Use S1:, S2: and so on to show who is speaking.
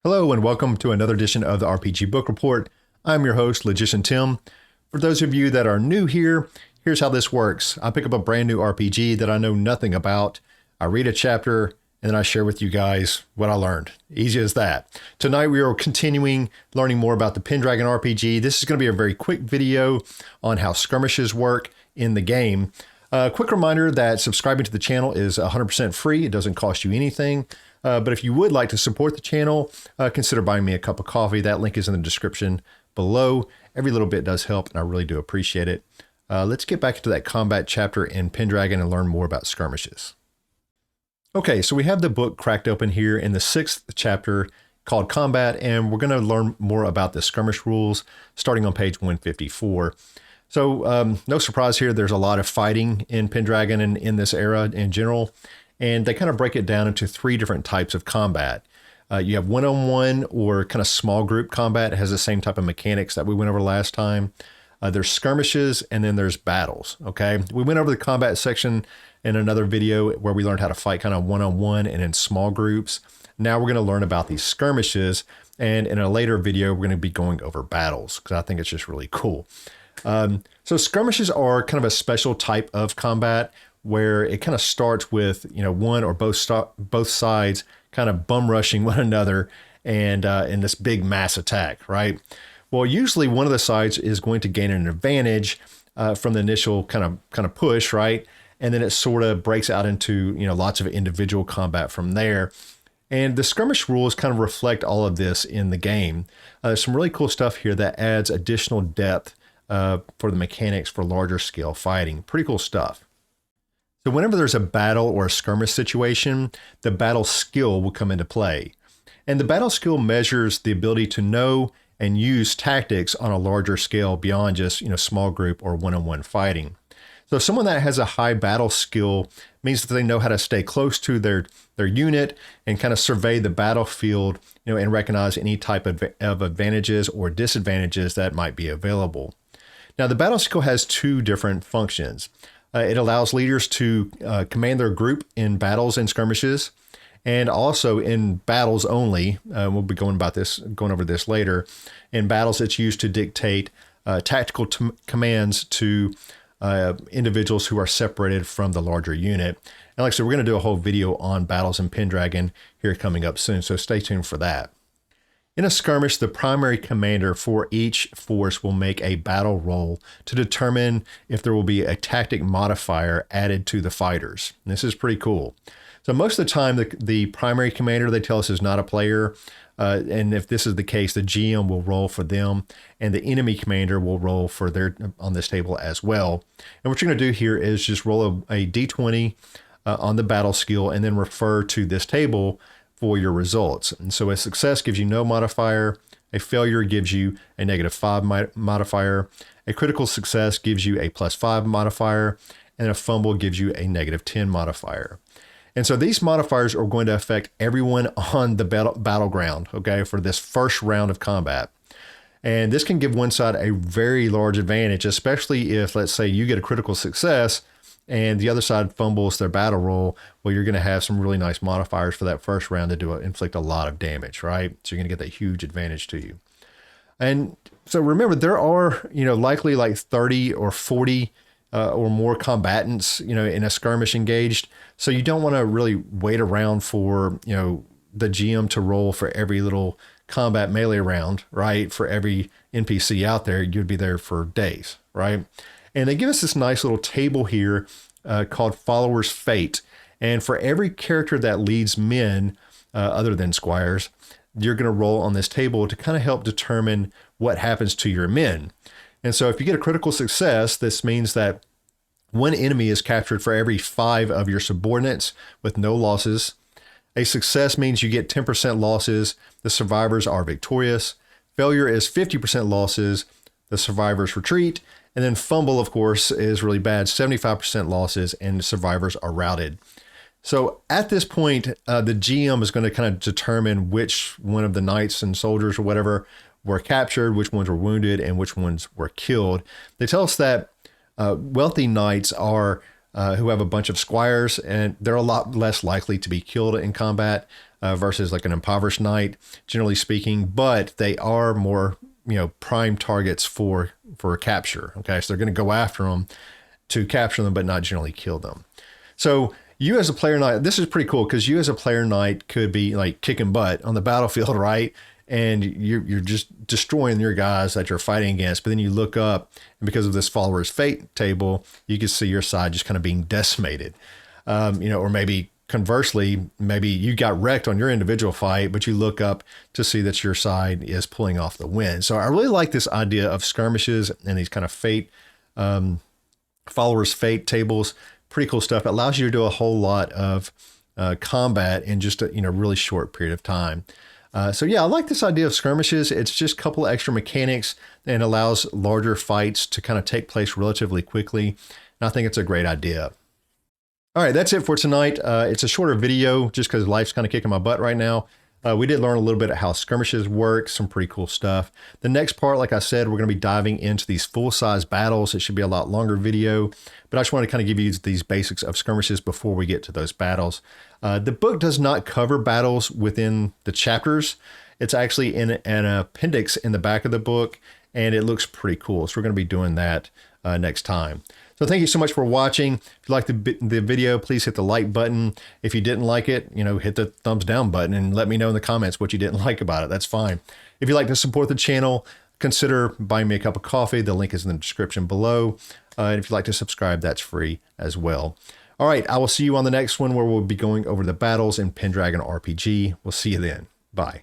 S1: Hello and welcome to another edition of the RPG Book Report. I'm your host, Logician Tim. For those of you that are new here, here's how this works. I pick up a brand new RPG that I know nothing about. I read a chapter and then I share with you guys what I learned. Easy as that. Tonight we are continuing learning more about the Pendragon RPG. This is going to be a very quick video on how skirmishes work in the game. A quick reminder that subscribing to the channel is 100% free. It doesn't cost you anything. But if you would like to support the channel, consider buying me a cup of coffee. That link is in the description below. Every little bit does help, and I really do appreciate it. Let's get back into that combat chapter in Pendragon and learn more about skirmishes. Okay, so we have the book cracked open here in the 6th chapter called Combat, and we're going to learn more about the skirmish rules starting on page 154. So no surprise here, there's a lot of fighting in Pendragon and in this era in general. And they kind of break it down into 3 different types of combat. You have one-on-one or kind of small group combat. It has the same type of mechanics that we went over last time. There's skirmishes and then there's battles, okay? We went over the combat section in another video where we learned how to fight kind of one-on-one and in small groups. Now we're going to learn about these skirmishes, and in a later video we're going to be going over battles because I think it's just really cool. So skirmishes are kind of a special type of combat where it kind of starts with, one or both sides kind of bum rushing one another and in this big mass attack, right? Well, usually one of the sides is going to gain an advantage from the initial kind of push, right? And then it sort of breaks out into, lots of individual combat from there. And the skirmish rules kind of reflect all of this in the game. There's some really cool stuff here that adds additional depth for the mechanics for larger scale fighting. Pretty cool stuff. So whenever there's a battle or a skirmish situation, the battle skill will come into play. And the battle skill measures the ability to know and use tactics on a larger scale beyond just, small group or one-on-one fighting. So someone that has a high battle skill means that they know how to stay close to their unit and kind of survey the battlefield, and recognize any type of advantages or disadvantages that might be available. Now, the battle skill has 2 different functions. It allows leaders to command their group in battles and skirmishes, and also in battles only. We'll be going over this later. In battles, it's used to dictate tactical commands to individuals who are separated from the larger unit. And like I said, we're going to do a whole video on battles in Pendragon here coming up soon, so stay tuned for that. In a skirmish, the primary commander for each force will make a battle roll to determine if there will be a tactic modifier added to the fighters. And this is pretty cool. So most of the time, the primary commander, they tell us, is not a player. And if this is the case, the GM will roll for them, and the enemy commander will roll for their on this table as well. And what you're going to do here is just roll a d20 on the battle skill and then refer to this table for your results. And so a success gives you no modifier, a failure gives you a -5 modifier, a critical success gives you a +5 modifier, and a fumble gives you a -10 modifier. And so these modifiers are going to affect everyone on the battleground, okay, for this first round of combat. And this can give one side a very large advantage, especially if, let's say, you get a critical success and the other side fumbles their battle roll. Well, you're going to have some really nice modifiers for that first round to inflict a lot of damage, right? So you're going to get that huge advantage to you. And so remember, there are, likely like 30 or 40 or more combatants, in a skirmish engaged. So you don't want to really wait around for, the GM to roll for every little combat melee round, right? For every NPC out there, you'd be there for days, right? And they give us this nice little table here called Follower's Fate. And for every character that leads men, other than squires, you're going to roll on this table to kind of help determine what happens to your men. And so if you get a critical success, this means that one enemy is captured for every 5 of your subordinates with no losses. A success means you get 10% losses. The survivors are victorious. Failure is 50% losses. The survivors retreat. And then fumble, of course, is really bad, 75% losses, and the survivors are routed. So at this point, the GM is going to kind of determine which one of the knights and soldiers or whatever were captured, which ones were wounded, and which ones were killed. They tell us that wealthy knights are who have a bunch of squires, and they're a lot less likely to be killed in combat versus like an impoverished knight, generally speaking. But they are more, prime targets for capture. Okay, so they're going to go after them to capture them, but not generally kill them. So you as a player knight, this is pretty cool because you as a player knight could be like kicking butt on the battlefield, right? And you're just destroying your guys that you're fighting against. But then you look up, and because of this follower's fate table, you can see your side just kind of being decimated. Or maybe conversely, maybe you got wrecked on your individual fight, but you look up to see that your side is pulling off the win. So I really like this idea of skirmishes and these kind of fate, followers' fate tables. Pretty cool stuff. It allows you to do a whole lot of combat in just a really short period of time. So yeah, I like this idea of skirmishes. It's just a couple extra mechanics and allows larger fights to kind of take place relatively quickly. And I think it's a great idea. All right, that's it for tonight. It's a shorter video just because life's kind of kicking my butt right now. We did learn a little bit of how skirmishes work, some pretty cool stuff. The next part, like I said, we're going to be diving into these full-size battles. It should be a lot longer video, but I just want to kind of give you these basics of skirmishes before we get to those battles. The book does not cover battles within the chapters. It's actually in an appendix in the back of the book, and it looks pretty cool. So we're going to be doing that next time. So thank you so much for watching. If you liked the video, please hit the like button. If you didn't like it, hit the thumbs down button and let me know in the comments what you didn't like about it. That's fine. If you'd like to support the channel, consider buying me a cup of coffee. The link is in the description below. And if you'd like to subscribe, that's free as well. All right, I will see you on the next one where we'll be going over the battles in Pendragon RPG. We'll see you then. Bye.